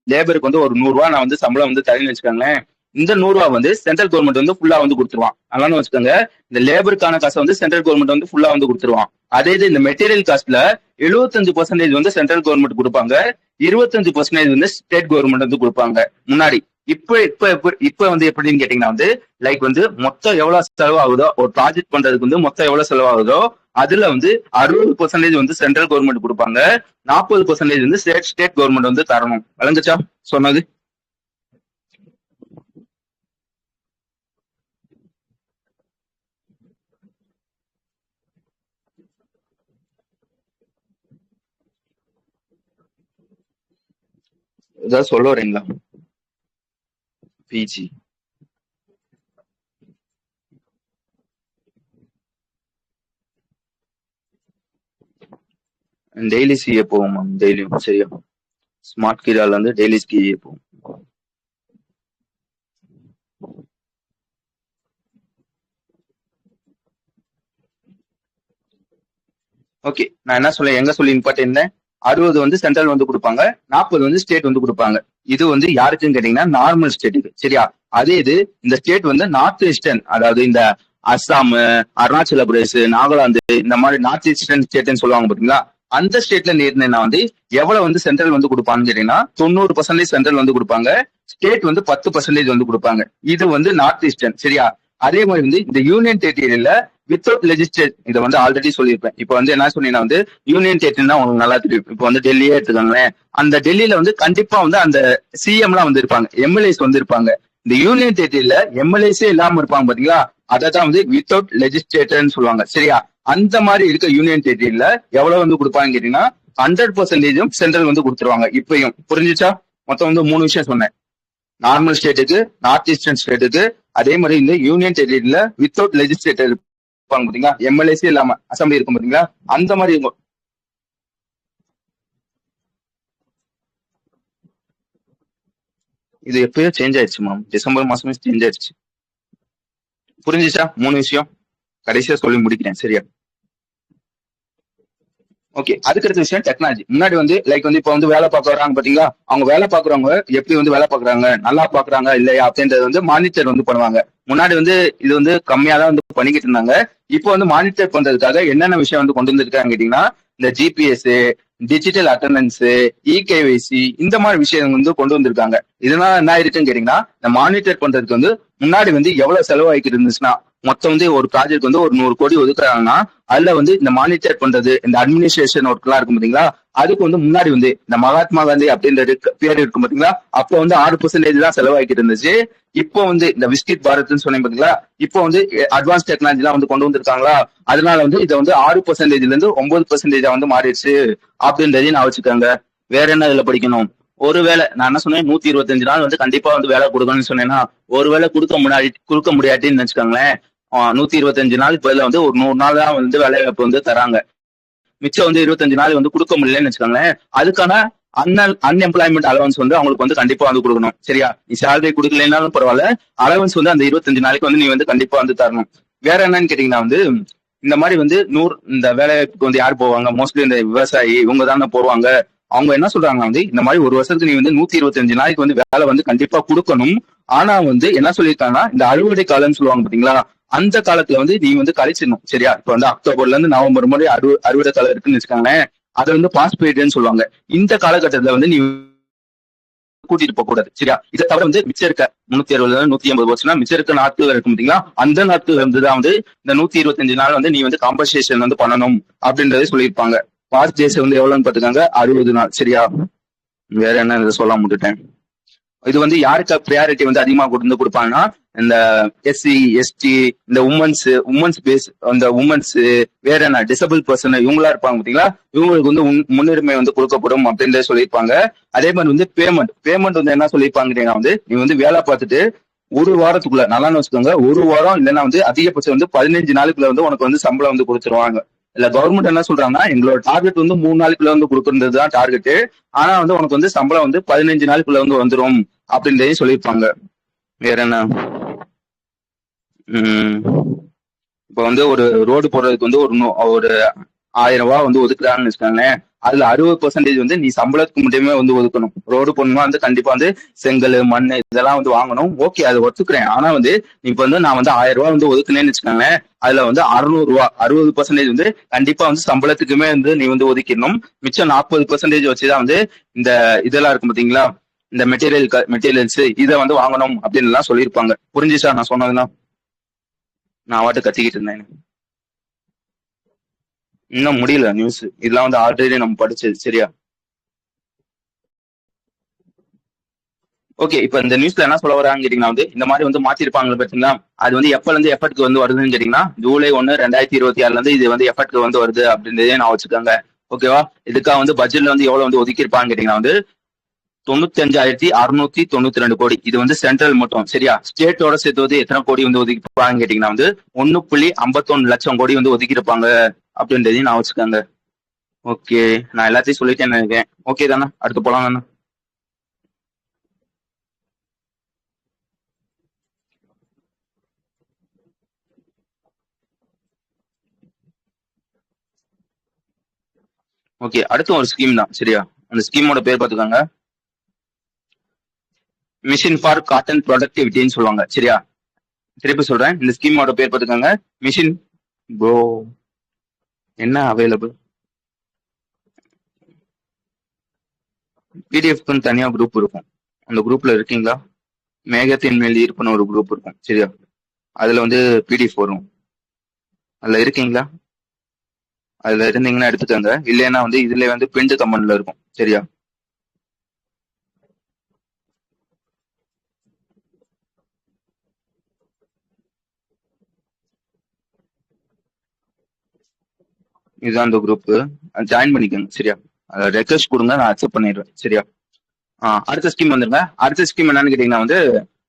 லேபருக்கு ஒரு 100 ரூபாய் நான் சம்பளம் தரேன்னு வச்சுக்கோங்களேன். இந்த 100 ரூபாய் சென்ட்ரல் கவர்மெண்ட் ஃபுல்லா கொடுத்துருவான். அதனால வச்சுக்கோங்க, இந்த லேபருக்கான காசை சென்ட்ரல் கவர்மெண்ட் ஃபுல்லா கொடுத்துருவான். அதே இது இந்த மெட்டீரியல் காஸ்ட்ல 75% சென்ட்ரல் கவர்மெண்ட் கொடுப்பாங்க, 25% ஸ்டேட் கவர்மெண்ட் கொடுப்பாங்க முன்னாடி. இப்ப எப்படின்னு கேட்டீங்கன்னா லைக் மொத்தம் எவ்வளவு செலவாகுதோ ஒரு ப்ராஜெக்ட் பண்றதுக்கு மொத்தம் எவ்வளவு செலவாகுதோ அதுல 60% சென்ட்ரல் கவர்மெண்ட் கொடுப்பாங்க, 40% ஸ்டேட் கவர்மெண்ட் தரணும். வழங்குச்சா சொன்னது? ஏதாவது சொல்ல வரீங்களா? பிஜி டெய்லி சிஏ போவோம் மேம், டெய்லியும். சரியா? ஸ்மார்ட் கீரால டெய்லி சிஏ போவோம். ஓகே, நான் என்ன சொல்ல எங்க சொல்லி இம்பார்ட்டன், 60 சென்ட்ரல் கொடுப்பாங்க, 40 ஸ்டேட் கொடுப்பாங்க. இது யாருக்குன்னு கேட்டீங்கன்னா நார்மல் ஸ்டேட்டுக்கு. சரியா? அதே இது இந்த ஸ்டேட் நார்த் ஈஸ்டர்ன், அதாவது இந்த அஸ்ஸாம், அருணாச்சல பிரதேஷ், நாகாலாந்து, இந்த மாதிரி நார்த் ஈஸ்டர்ன் ஸ்டேட்னு சொல்லுவாங்க பாத்தீங்களா, அந்த ஸ்டேட்ல நேர்னா எவ்வளவு சென்ட்ரல் கொடுப்பான்னு கேட்டீங்கன்னா 90% சென்ட்ரல் கொடுப்பாங்க, ஸ்டேட் 10% கொடுப்பாங்க. இது நார்த் ஈஸ்டர்ன். சரியா? அதே மாதிரி இந்த யூனியன் டெரிட்டரியில வித்தவுட் லெஜிஸ்லேட், இதை ஆல்ரெடி சொல்லியிருப்பேன். இப்போ என்ன சொன்னீங்கன்னா யூனியன் டெரிட்டரினா உங்களுக்கு நல்லா தெரியும். இப்போ டெல்லியே எடுத்துக்கோங்களேன். அந்த டெல்லியில கண்டிப்பா அந்த சிஎம் எல்லாம் இருப்பாங்க, எம்எல்ஏஸ் இருப்பாங்க. இந்த யூனியன் டெரிட்டரியில எம்எல்ஏஸே இல்லாம இருப்பாங்க பாத்தீங்களா, அதான் வித்தவுட் லெஜிஸ்லேட்டர்னு சொல்லுவாங்க. சரியா? அந்த மாதிரி இருக்க யூனியன் டெரிட்டரியில எவ்வளவு கொடுப்பாங்க கேட்டீங்கன்னா 100% சென்ட்ரல் கொடுத்துருவாங்க. இப்பயும் புரிஞ்சுச்சா? மொத்தம் 3 விஷயம் சொன்னேன். நார்மல் ஸ்டேட்டுக்கு, நார்த் ஈஸ்டர்ன் ஸ்டேட்டுக்கு, அதே மாதிரி இந்த யூனியன் டெரிட்டரியில வித்தவுட் லெஜிஸ்லேட்டர் இருப்பாங்க பாத்தீங்களா, எம்எல்ஏஸே இல்லாம அசம்பிளி இருக்கும் பாத்தீங்களா, அந்த மாதிரி இருக்கும். இது எப்பயோ சேஞ்ச் ஆயிடுச்சு மேம், டிசம்பர் மாசமே சேஞ்ச் ஆயிடுச்சு. புரிஞ்சுச்சா? 3 விஷயம் கடைசியா சொல்லி முடிக்கிறேன். சரியா? ஓகே, அதுக்கடுத்த விஷயம் டெக்னாலஜி. முன்னாடி லைக் இப்ப வேலை பார்க்க வராங்க பாத்தீங்களா, அவங்க வேலை பாக்குறவங்க எப்படி வேலை பாக்குறாங்க, நல்லா பாக்குறாங்க இல்லையா அப்படின்றது மானிட்டர் பண்ணுவாங்க. முன்னாடி இது கம்மியா தான் பண்ணிக்கிட்டு இருந்தாங்க. இப்போ மானிட்டர் பண்றதுக்காக என்னென்ன விஷயம் கொண்டு வந்திருக்காங்க கேட்டீங்கன்னா, இந்த ஜிபிஎஸ், டிஜிட்டல் அட்டண்டன்ஸ், இகேவைசி, இந்த மாதிரி விஷயம் கொண்டு வந்திருக்காங்க. இதனால என்ன இருக்குன்னு கேட்டீங்கன்னா, இந்த மானிட்டர் பண்றதுக்கு முன்னாடி எவ்வளவு செலவாய்க்கு இருந்துச்சுன்னா, மொத்தம் ஒரு ப்ராஜெக்ட் ஒரு 100 கோடி ஒதுக்குறாங்கன்னா அதுல இந்த மானிட்டர் பண்றது, இந்த அட்மினிஸ்ட்ரேஷன் ஒர்க் எல்லாம் இருக்கும் பாத்தீங்களா, அதுக்கு முன்னாடி இந்த மகாத்மா காந்தி அப்படின்ற பேர் இருக்கும் பாத்தீங்களா, அப்போ 6% தான் செலவாய்க்கிட்டு இருந்துச்சு. இப்போ இந்த விஸ்கிட் பாரத்னு சொன்னீங்க பாத்தீங்களா, இப்போ அட்வான்ஸ் டெக்னாலஜி எல்லாம் கொண்டு வந்திருக்காங்களா, அதனால இதை 6%ல இருந்து 9% மாறிடுச்சு அப்படின்றதையும் நான் வச்சுக்கோங்க. வேற என்ன இதுல படிக்கணும்? ஒருவேளை நான் என்ன சொன்னேன், 125 நாள் கண்டிப்பா வேலை கொடுக்கணும்னு சொன்னேன்னா, ஒருவேளை கொடுக்க முடியாட்டின்னு வச்சுக்கோங்களேன், 125 நாள் இப்ப ஒரு 100 நாள் தான் வேலை வாய்ப்பு தராங்க. மிச்சம் வந்து 25 நாள் வந்து கொடுக்க முடியலன்னு வச்சுக்கோங்களேன், அதுக்கான அன்எம்ப்ளாய்மெண்ட் அலவன்ஸ் வந்து அவங்களுக்கு வந்து கண்டிப்பா வந்து கொடுக்கணும். சரியா? நீ சேலரி கொடுக்கலனாலும் பரவாயில்ல, அலவன்ஸ் வந்து அந்த 25 நாளைக்கு வந்து நீ வந்து கண்டிப்பா வந்து தரணும். வேற என்னன்னு கேட்டீங்கன்னா வந்து இந்த மாதிரி வந்து இந்த வேலைக்கு வந்து யார் போவாங்க, மோஸ்ட்லி இந்த விவசாயி இவங்க தானே போவாங்க. அவங்க என்ன சொல்றாங்க வந்து இந்த மாதிரி ஒரு வருஷத்துக்கு நீ வந்து 125 நாளைக்கு வந்து வேலை வந்து கண்டிப்பா கொடுக்கணும். ஆனா வந்து என்ன சொல்லியிருக்காங்கன்னா இந்த அறுவடை காலம்னு சொல்லுவாங்க பாத்தீங்களா, அந்த காலத்துல வந்து நீ வந்து கழிச்சிடணும். சரியா? இப்ப வந்து அக்டோபர்ல இருந்து நவம்பர் மாதிரி அறுவடை காலம் இருக்குன்னு வச்சுக்காங்களேன், அதை வந்து பாஸ் பீரியட்னு சொல்லுவாங்க. இந்த காலகட்டத்துல வந்து நீ கூட்டிட்டு போக கூடாது. சரியா? இதை தவிர வந்து மிச்சம் இருக்க 360 180 வருஷம்னா மிச்சம் இருக்க நாட்கள் இருக்கும் பாத்தீங்களா, அந்த நாட்கள் வந்துதான் வந்து இந்த 125 நாள் வந்து நீ வந்து காம்பன்சேஷன் வந்து பண்ணணும் அப்படின்றத சொல்லியிருப்பாங்க. பாஸ் டேஸ் வந்து எவ்வளவுன்னு பாத்துக்காங்க, 60 நாள். சரியா? வேற என்ன சொல்ல முட்டுட்டேன். இது வந்து யாருக்கு ப்ரையாரிட்டி வந்து அதிகமா கொடுப்பாங்கன்னா இந்த எஸ்சி எஸ்டி, இந்த உமன்ஸ் பேஸ், அந்த உமன்ஸ், வேற என்ன டிசபிள் பர்சன் இவங்களா இருப்பாங்க பாத்தீங்களா, இவங்களுக்கு வந்து முன்னுரிமை வந்து கொடுக்கப்படும் அப்படின்றத சொல்லியிருப்பாங்க. அதே மாதிரி வந்து பேமெண்ட் வந்து என்ன சொல்லியிருப்பாங்க வந்து நீ வந்து வேலை பார்த்துட்டு ஒரு வாரத்துக்குள்ள, நல்லா வச்சுக்கோங்க, ஒரு வாரம் இல்லைன்னா வந்து அதிகபட்சம் வந்து 15 நாளுக்குள்ள வந்து உனக்கு வந்து சம்பளம் வந்து கொடுத்துருவாங்க. இல்ல கவர்மெண்ட் என்ன சொல்றாங்கன்னா எங்களோட டார்கெட் வந்து 3 நாளுக்குள்ள வந்து கொடுக்கறதுதான் டார்கெட், ஆனா வந்து உனக்கு வந்து சம்பளம் வந்து 15 நாளுக்குள்ள வந்து வந்துரும் அப்படின்றதையும் சொல்லியிருப்பாங்க. வேற என்ன, இப்ப வந்து ஒரு ரோடு போடுறதுக்கு வந்து ஒரு 1000 ரூபாய் வந்து ஒதுக்குறாங்கன்னு வச்சுக்காங்களேன், அதுல 60% வந்து நீ சம்பளத்துக்கு மட்டுமே வந்து ஒதுக்கணும். ரோடு போடணுமா வந்து கண்டிப்பா வந்து செங்கல் மண் இதெல்லாம் வந்து வாங்கணும். ஓகே, அதை ஒத்துக்கிறேன். ஆனா வந்து இப்ப வந்து நான் வந்து 1000 ரூபாய் வந்து ஒதுக்குனேன்னு வச்சுக்காங்களேன், அதுல வந்து 600 ரூபாய் 60% வந்து கண்டிப்பா வந்து சம்பளத்துக்குமே வந்து நீ வந்து ஒதுக்கிடணும். மிச்சம் 40% வச்சுதான் வந்து இந்த இதெல்லாம் இருக்கும் பாத்தீங்களா, இந்த மெட்டீரியல்ஸ் இதை வந்து வாங்கணும் அப்படின்னு எல்லாம் சொல்லியிருப்பாங்க. புரிஞ்சுச்சா நான் சொன்னதுன்னா? நான் வாட்டு கத்திக்கிட்டு இருந்தேன், இன்னும் முடியல நியூஸ். இதெல்லாம் வந்து ஆல்ரெடி நம்ம படிச்சது. சரியா? ஓகே, இப்ப இந்த நியூஸ்ல என்ன சொல்ல வரான்னு கேட்டீங்கன்னா வந்து இந்த மாதிரி வந்து மாத்திருப்பாங்க பாத்தீங்களா, அது வந்து எப்பல இருந்து எஃபர்ட்க்கு வந்து வருதுன்னு கேட்டீங்கன்னா ஜூலை 1 2026 வந்து இது வந்து எஃபர்ட்க்கு வந்து வருது அப்படின்றதே நான் வச்சுக்கோங்க. ஓகேவா? இதுக்காக வந்து பட்ஜெட்ல வந்து எவ்வளவு வந்து ஒதுக்கியிருப்பான்னு கேட்டீங்கன்னா வந்து 95,692 கோடி. இது வந்து சென்ட்ரல் மட்டும். சரியா? ஸ்டேட்டோட சேர்த்து வந்து எத்தனை கோடி வந்து ஒதுக்கிப்பாங்கன்னு கேட்டீங்கன்னா வந்து 1.51 லட்சம் கோடி வந்து ஒதுக்கியிருப்பாங்க அப்படின்றதையும் நான் வச்சுக்கோங்க. ஓகே, நான் எல்லாத்தையும் சொல்லிட்டேன்னு நினைக்கிறேன். ஓகே தானே? அடுத்து போலாம் தானே? ஓகே, அடுத்து ஒரு ஸ்கீம் தான். சரியா? அந்த ஸ்கீமோட பேர் பார்த்துக்கோங்க, மிஷன் ஃபார் காட்டன் ப்ரொடக்டிவிட்டின்னு சொல்லுவாங்க. சரியா? திருப்பி சொல்றேன், இந்த ஸ்கீமோட பேர் பார்த்துக்கோங்க, மிஷன். ப்ரோ என்ன அவைலபிள்? பிடிஎஃப்க்கு தனியா குரூப் இருக்கும். அந்த குரூப்ல இருக்கீங்களா? மேகத்தின் மேல் ஈர்ப்புன்னு ஒரு குரூப் இருக்கும். சரியா? அதுல வந்து பிடிஎஃப் வரும். அதுல இருக்கீங்களா? அதுல இருந்தீங்கன்னா எடுத்துக்கோங்க, இல்லைன்னா வந்து இதுல வந்து பிரிண்ட் கமெண்ட்ல இருக்கும். சரியா? இதுதான் அந்த குரூப், ஜாயின் பண்ணிக்கோங்க. சரியா? ரெக்வஸ்ட் கொடுங்க, நான் அக்செப்ட் பண்ணிடுறேன். சரியா? அடுத்த ஸ்கீம் வந்துருங்க. அடுத்த ஸ்கீம் என்னன்னு கேட்டீங்கன்னா வந்து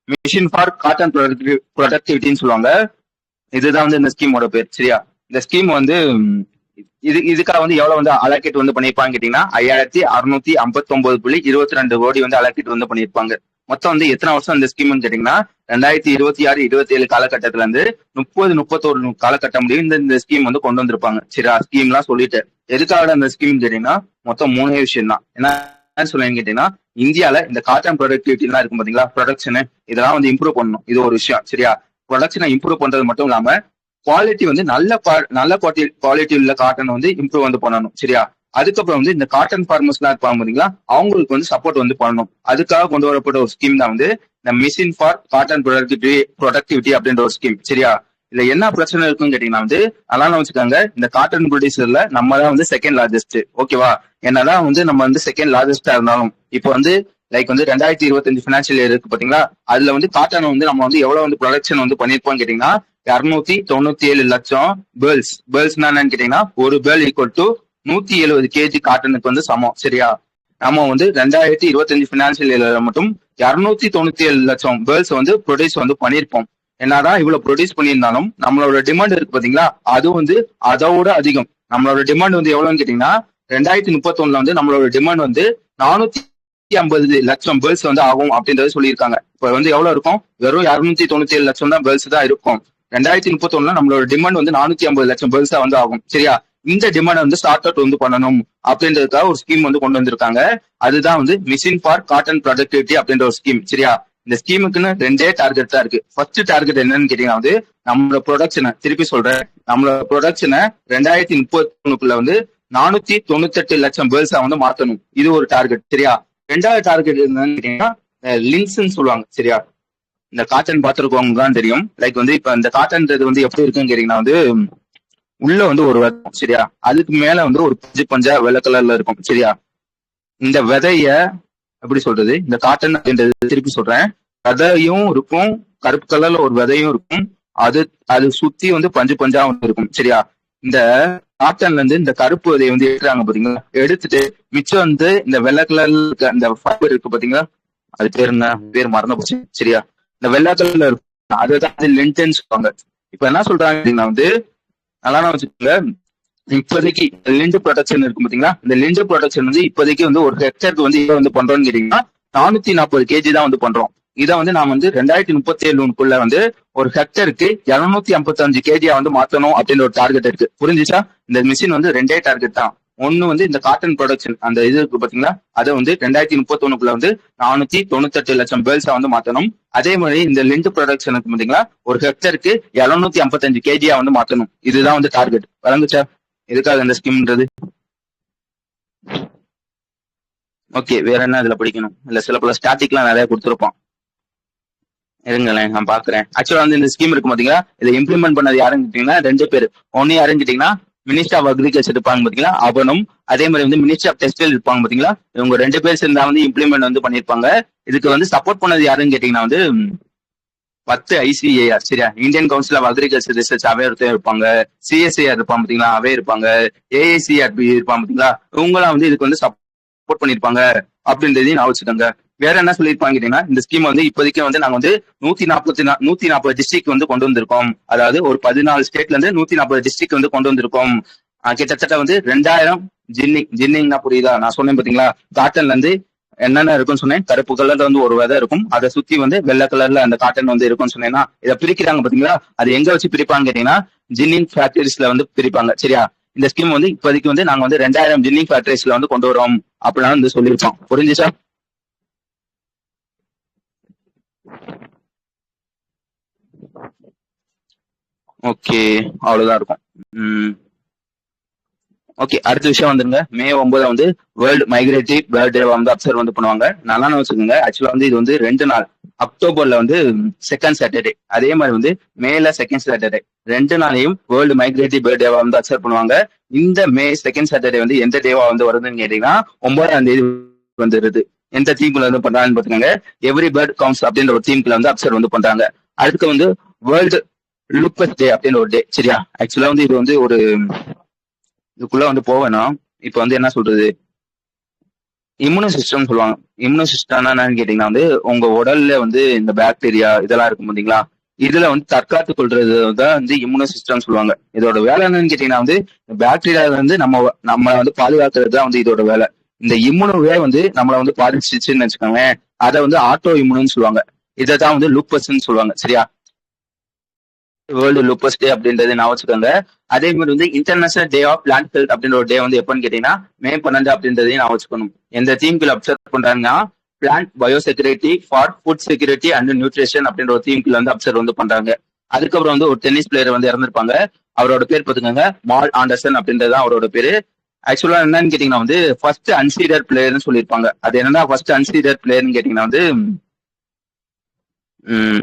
மிஷன் ஃபார் காட்டன் ப்ரொடக்டிவிட்டின்னு சொல்லுவாங்க. இதுதான் வந்து இந்த ஸ்கீமோட பேர். சரியா? இந்த ஸ்கீம் வந்து இதுக்காக வந்து எவ்வளவு வந்து அலோகேட் வந்து பண்ணிருப்பாங்க கேட்டீங்கன்னா 5659.22 கோடி வந்து அலோகேட் வந்து பண்ணிருப்பாங்க. மொத்தம் வந்து எத்தனை வருஷம் இந்த ஸ்கீம்னு கேட்டீங்கன்னா 2026-27 காலகட்டத்துல இருந்து 30-31 காலகட்டம் முடியும் இந்த ஸ்கீம் வந்து கொண்டு வந்திருப்பாங்க. சரியா? ஸ்கீம் எல்லாம் சொல்லிட்டு எதுக்காக அந்த ஸ்கீம் கேட்டீங்கன்னா மொத்தம் 3 விஷயம் தான். என்ன சொல்லுன்னு கேட்டீங்கன்னா, இந்தியால இந்த காட்டன் ப்ரொடக்டிவிட்டி எல்லாம் இருக்கும் பாத்தீங்களா, ப்ரொடக்ஷன், இதெல்லாம் வந்து இம்ப்ரூவ் பண்ணணும். இது ஒரு விஷயம். சரியா? ப்ரொடக்ஷனை இம்ப்ரூவ் பண்றது மட்டும் இல்லாம குவாலிட்டி வந்து நல்ல குவாலிட்டி உள்ள காட்டன் வந்து இம்ப்ரூவ் வந்து பண்ணணும். சரியா? அதுக்கப்புறம் வந்து இந்த காட்டன் ஃபார்மர்ஸ் எல்லாம் இருப்பாங்க பாத்தீங்களா, அவங்களுக்கு வந்து சப்போர்ட் வந்து பண்ணணும். அதுக்காக கொண்டு வரப்பட்ட ஒரு ஸ்கீம் தான் வந்து இந்த மிஷன் ஃபார் காட்டன் ப்ரொடக்டிவிட்டி அப்படின்ற ஒரு ஸ்கீம். சரியா? இதுல என்ன பிரச்சனை இருக்குன்னு கேட்டீங்கன்னா வந்து நல்லா வச்சுக்காங்க, இந்த காட்டன் ப்ரொடியூசர்ல நம்ம தான் வந்து செகண்ட் லார்ஜஸ்ட். ஓகேவா? என்னதான் வந்து நம்ம வந்து செகண்ட் லார்ஜஸ்டா இருந்தாலும் இப்போ வந்து லைக் வந்து 2025 ஃபினான்ஷியல் இயர் இருக்கு பாத்தீங்களா, அதுல வந்து காட்டன் வந்து நம்ம வந்து எவ்வளவு வந்து ப்ரொடக்ஷன் வந்து பண்ணிருப்போம்னு கேட்டீங்கன்னா 297 லட்சம் பேர்ல்ஸ். என்னன்னு கேட்டீங்கன்னா ஒரு பேர்ல் ஈக்குவல் டு 170 கேஜி காட்டனுக்கு வந்து சமம். சரியா? நம்ம வந்து 2025 ஃபினான்ஷியல் இயர்ல மட்டும் 297 லட்சம் பேர்ல்ஸ் வந்து ப்ரொடியூஸ் வந்து பண்ணிருப்போம். என்னதான் இவ்வளவு ப்ரொடியூஸ் பண்ணியிருந்தாலும் நம்மளோட டிமாண்ட் இருக்கு பாத்தீங்களா, அது வந்து அதோட அதிகம். நம்மளோட டிமாண்ட் வந்து எவ்வளவுன்னு கேட்டீங்கன்னா 2031 வந்து நம்மளோட டிமாண்ட் வந்து 450 லட்சம் பேர்ஸ் வந்து ஆகும் அப்படின்றது சொல்லியிருக்காங்க. இப்ப வந்து எவ்வளவு இருக்கும், வெறும் 297 லட்சம் தான் பேர்ஸ் தான் இருக்கும். 2031 நம்மளோட டிமாண்ட் வந்து 450 லட்சம் பேர்ஸ் தான் வந்து ஆகும். சரியா, இந்த டிமாண்ட் வந்து ஸ்டார்ட் அவுட் வந்து பண்ணணும் அப்படின்றதுக்காக ஒரு ஸ்கீம் வந்து கொண்டு வந்திருக்காங்க. அதுதான் வந்து மிஷின் ஃபார் காட்டன் ப்ரொடக்டிவிட்டி அப்படின்ற ஒரு ஸ்கீம். சரியா, இந்த ஸ்கீமுக்குன்னு 2 டார்கெட் தான் இருக்கு. ஃபர்ஸ்ட் டார்கெட் என்னன்னு கேட்டீங்கன்னா வந்து நம்மளோட ப்ரொடக்ஷனை, திருப்பி சொல்றேன், நம்மளோட ப்ரொடக்ஷனை 2031 வந்து 498 லட்சம் பேர்ஸா வந்து மாத்தணும். இது ஒரு டார்கெட். சரியா, ரெண்டாவது டார்கெட் என்னன்னு கேட்டீங்கன்னா லிங்க்ஸ்ன்னு சொல்லுவாங்க. சரியா, இந்த காட்டன் பார்த்துருக்கவங்க தான் தெரியும். லைக் வந்து இப்ப இந்த காட்டன்றது வந்து எப்படி இருக்குன்னு கேட்டீங்கன்னா வந்து உள்ள வந்து ஒரு விதை. சரியா, அதுக்கு மேல வந்து ஒரு பஞ்சு பஞ்சா வெள்ளை கலர்ல இருக்கும். சரியா, இந்த விதைய எப்படி சொல்றது, இந்த காட்டன் அப்படின்றது திருப்பி சொல்றேன், விதையும் இருக்கும், கருப்பு கலர்ல ஒரு விதையும் இருக்கும், அது அது சுத்தி வந்து பஞ்சு பஞ்சா வந்து இருக்கும். சரியா, இந்த காட்டன்ல இருந்து இந்த கருப்பு விதையை வந்து எடுக்கிறாங்க பாத்தீங்களா, எடுத்துட்டு மிச்சம் வந்து இந்த வெள்ளை கலர்ல இருக்க அந்த ஃபைபர் இருக்கு பாத்தீங்களா, அது பேர் என்ன, பேர் மறந்து போச்சு. சரியா, இந்த வெள்ளை கலர்ல இருக்கும், அதுதான் லென்ட்ன்னு சொல்லுவாங்க. இப்ப என்ன சொல்றாங்க அப்படின்னா வந்து நல்லா வச்சுக்கோங்க, இப்போதைக்கு லிண்ட் ப்ரொடக்ஷன் இருக்கும் பாத்தீங்களா, இந்த லிண்ட் ப்ரொடக்ஷன் வந்து இப்போதைக்கு வந்து ஒரு ஹெக்டருக்கு வந்து இதை வந்து பண்றோம்னு கேட்டீங்கன்னா 440 kg தான் வந்து பண்றோம். இதை வந்து நாம வந்து 2037 வந்து ஒரு ஹெக்டருக்கு 255 kg வந்து மாத்தணும் அப்படின்ற ஒரு டார்கெட் இருக்கு. புரிஞ்சுச்சா, இந்த மிஷின் வந்து 2 டார்கெட் தான். ஒண்ணு வந்து இந்த காட்டன் ப்ரொடக்ஷன் அந்த இது இருக்கு பாத்தீங்களா, அதை வந்து 2031 வந்து 498 லட்சம் பேர்ஸா வந்து மாத்தணும். அதே மாதிரி இந்த லிண்ட் ப்ரொடக்ஷனுக்கு பாத்தீங்களா ஒரு ஹெக்டருக்கு 255 kg வந்து மாத்தணும். இதுதான் வந்து டார்கெட். வழங்குச்சா, எதுக்காக இந்த ஸ்கீம்ன்றது? ஓகே, வேற என்ன இதுல படிக்கணும்? இல்ல சில பல ஸ்டாட்டிக்லாம் நிறைய கொடுத்துருப்போம். இருங்களேன் நான் பாக்குறேன். ஆக்சுவலா வந்து இந்த ஸ்கீம் இருக்கு பாத்தீங்களா, இதை இம்ப்ளிமெண்ட் பண்ணது யாருன்னு கேட்டீங்கன்னா 2 பேர். ஒன்னு யாருன்னு கேட்டீங்கன்னா மினிஸ்டர் ஆஃப் அக்ரிகல்ச்சர் இருப்பாங்க பாத்தீங்களா, அவனும் அதே மாதிரி வந்து மினிஸ்டர் ஆஃப் டெக்ஸ்டைல் இருப்பாங்க பாத்தீங்களா, இவங்க 2 பேர் சேர்ந்தா வந்து இம்ப்ளிமெண்ட் வந்து பண்ணிருப்பாங்க. இதுக்கு வந்து சப்போர்ட் பண்ணது யாருன்னு கேட்டீங்கன்னா வந்து 10 ICAR. சரியா, Indian council of agriculture research அவே ஒருத்தர் இருப்பாங்க, CSIR இருப்பாங்க பாத்தீங்களா, அவே இருப்பாங்க, AICRB இருப்பாங்க பாத்தீங்களா, இவங்களாம் வந்து இதுக்கு வந்து சப்போர்ட் பண்ணிருப்பாங்க அப்படின்றதையும் நான் வச்சுக்கோங்க. வேற என்ன சொல்லியிருப்பாங்க கேட்டீங்கன்னா, இந்த ஸ்கீம் வந்து இப்போதைக்கு வந்து நாங்க வந்து 140 டிஸ்ட்ரிக்ட் வந்து கொண்டு வந்திருக்கோம். அதாவது ஒரு 14 ஸ்டேட்ல இருந்து 140 டிஸ்ட்ரிக்ட் வந்து கொண்டு வந்திருக்கோம். கிட்டத்தட்ட வந்து 2000 ஜின்னிங்னா புரியுதா, நான் சொன்னேன் பாத்தீங்களா, காட்டன்ல இருந்து என்னென்ன இருக்குன்னு சொன்னேன், கருப்பு கலர்ல வந்து ஒரு விதை இருக்கும், அதை சுத்தி வந்து வெள்ளை கலர்ல அந்த காட்டன் வந்து இருக்கும்னு சொன்னேன்னா, இதை பிரிக்கிறாங்க பாத்தீங்களா, அது எங்க வச்சு பிரிப்பாங்க கேட்டீங்கன்னா ஜின்னிங் ஃபேக்டரிஸ்ல வந்து பிரிப்பாங்க. சரியா, இந்த ஸ்கீம் வந்து இப்போதைக்கு வந்து நாங்க வந்து 2000 ஜின்னிங் ஃபேக்டரிஸ்ல வந்து கொண்டு வரோம் அப்படின்னு வந்து சொல்லியிருப்போம். புரிஞ்சுச்சா? ஓகே, அவ்வளவுதான் இருக்கும். ஓகே, அடுத்த விஷயம் வந்துருங்க. May 9 வந்து வேர்ல்டு மைக்ரேட்டரி பேர்ட் டே வந்து அப்சர்வ் வந்து பண்ணுவாங்க. நல்லா வச்சுக்கோங்க. ஆக்சுவலா வந்து இது வந்து 2 நாள், அக்டோபர்ல வந்து செகண்ட் சாட்டர்டே, அதே மாதிரி வந்து மேல செகண்ட் சாட்டர்டே, 2 நாளையும் வேர்ல்டு மைக்ரேட்டரி பேர்ட் டேவா வந்து அப்சர்வ் பண்ணுவாங்க. இந்த மே செகண்ட் சாட்டர்டே வந்து எந்த டேவா வந்து வருதுன்னு கேட்டீங்கன்னா 9ஆம் தேதி வந்துருது. எந்த தீம்ல வந்து பண்றாங்கன்னு பாத்துக்கோங்க, எவ்ரி பேர்ட் கவுண்ட்ஸ் அப்படின்ற ஒரு தீம்ல வந்து அப்சர்வ் வந்து பண்றாங்க. அடுத்து வந்து வேர்ல்டு லுப்பஸ் டே அப்படின்னு ஒரு டே. சரியா, ஆக்சுவலா வந்து இது வந்து ஒரு இதுக்குள்ள வந்து போவேன்னா, இப்ப வந்து என்ன சொல்றது, இம்யூனோ சிஸ்டம் சொல்லுவாங்க. இம்யூனோ சிஸ்டம்னா என்னன்னு கேட்டீங்கன்னா வந்து உங்க உடல்ல வந்து இந்த பாக்டீரியா இதெல்லாம் இருக்கும் பாத்தீங்களா, இதுல வந்து தற்காத்து கொள்றது தான் வந்து இம்யூனோ சிஸ்டம் சொல்லுவாங்க. இதோட வேலை என்னன்னு கேட்டீங்கன்னா வந்து பாக்டீரியா வந்து நம்ம வந்து பாதுகாக்கிறது தான் வந்து இதோட வேலை. இந்த இம்யூனோவே வந்து நம்மளை வந்து பாதிச்சிச்சுன்னு வச்சுக்கோங்களேன், அதை வந்து ஆட்டோ இம்யூனோன்னு சொல்லுவாங்க. இதை தான் வந்து லூப்பஸ்ன்னு சொல்லுவாங்க. சரியா, வேர்ல்டு லூப்பஸ் டே அப்படின்றது நான் வச்சுக்கோங்க. அதே மாதிரி வந்து international day of plant health அப்படின்ற ஒரு டே வந்து எப்பன்னு கேட்டீங்கன்னா May 12 அப்படின்றதையும் நான் வச்சுக்கணும். எந்த தீம்குள்ள அப்சர்வ் பண்றாங்கன்னா plant biosecurity for food security and nutrition அப்படின்ற ஒரு தீம்குள்ள வந்து அப்சர்வ் வந்து பண்றாங்க. அதுக்கப்புறம் வந்து ஒரு டென்னிஸ் பிளேயர் வந்து இறந்திருப்பாங்க. அவரோட பேர் பாத்துக்கோங்க, மால் ஆண்டர்சன் அப்படின்றது தான் அவரோட பேரு. ஆக்சுவலா என்னன்னு கேட்டீங்கன்னா வந்து ஃபர்ஸ்ட் அன்சீடர் பிளேயர்னு சொல்லியிருப்பாங்க. அது என்னன்னா ஃபர்ஸ்ட் அன்சீடர் பிளேயர்னு கேட்டீங்கன்னா வந்து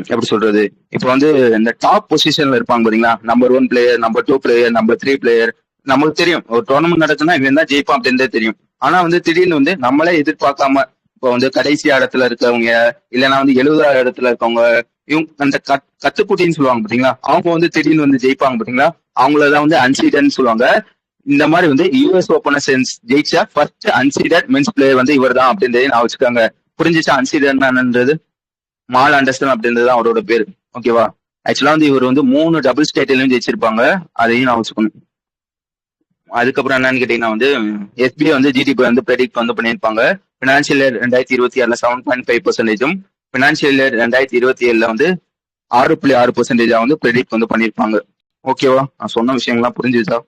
எப்படி சொல்றது, இப்ப வந்து இந்த டாப் பொசிஷன்ல இருப்பாங்க பாத்தீங்களா, number 1 player, number 2 player, number 3 player, நமக்கு தெரியும் ஒரு டோர்னமெண்ட் நடக்குதுன்னா இவன் தான் ஜெயிப்பான் அப்படின்றதே தெரியும். ஆனா வந்து திடீர்னு வந்து நம்மளே எதிர்பார்க்காம இப்போ வந்து கடைசி இடத்துல இருக்கவங்க, இல்லைன்னா வந்து 70வது இடத்துல இருக்கவங்க, இவங்க அந்த கத்துக்குட்டின்னு சொல்லுவாங்க பாத்தீங்களா, அவங்க வந்து திடீர்னு வந்து ஜெயிப்பாங்க பாத்தீங்களா, அவங்களதான் வந்து அன்சீடர்னு சொல்லுவாங்க. இந்த மாதிரி வந்து US ஓபன் ஜெயிச்ச ஃபர்ஸ்ட் அன்சீடட் மென்ஸ் பிளேயர் வந்து இவர் தான் அப்படின்றத நான் வச்சுக்காங்க. புரிஞ்சிச்சா அன்சீடர்ன்றது? மால் ஆண்டர்சன் அப்படின்றது அவரோட பேரு. ஓகேவா, ஆக்சுவலா வந்து இவர் வந்து 3 டபுள் ஸ்டேட்லயும் ஜெயிச்சிருப்பாங்க. அதையும் நான் வச்சுக்கணும். அதுக்கப்புறம் என்னன்னு கேட்டீங்கன்னா வந்து எஸ்பிஐ வந்து ஜிடிபி வந்து ப்ரெடிக்ட் வந்து பண்ணியிருப்பாங்க. பினான்சியல் இயர் 2026 7.5%, பினான்சியல் இயர் 2027 வந்து 6.6% வந்து ப்ரெடிக்ட் வந்து பண்ணியிருப்பாங்க. ஓகேவா? நான் சொன்ன விஷயங்கள்லாம் புரிஞ்சுச்சா?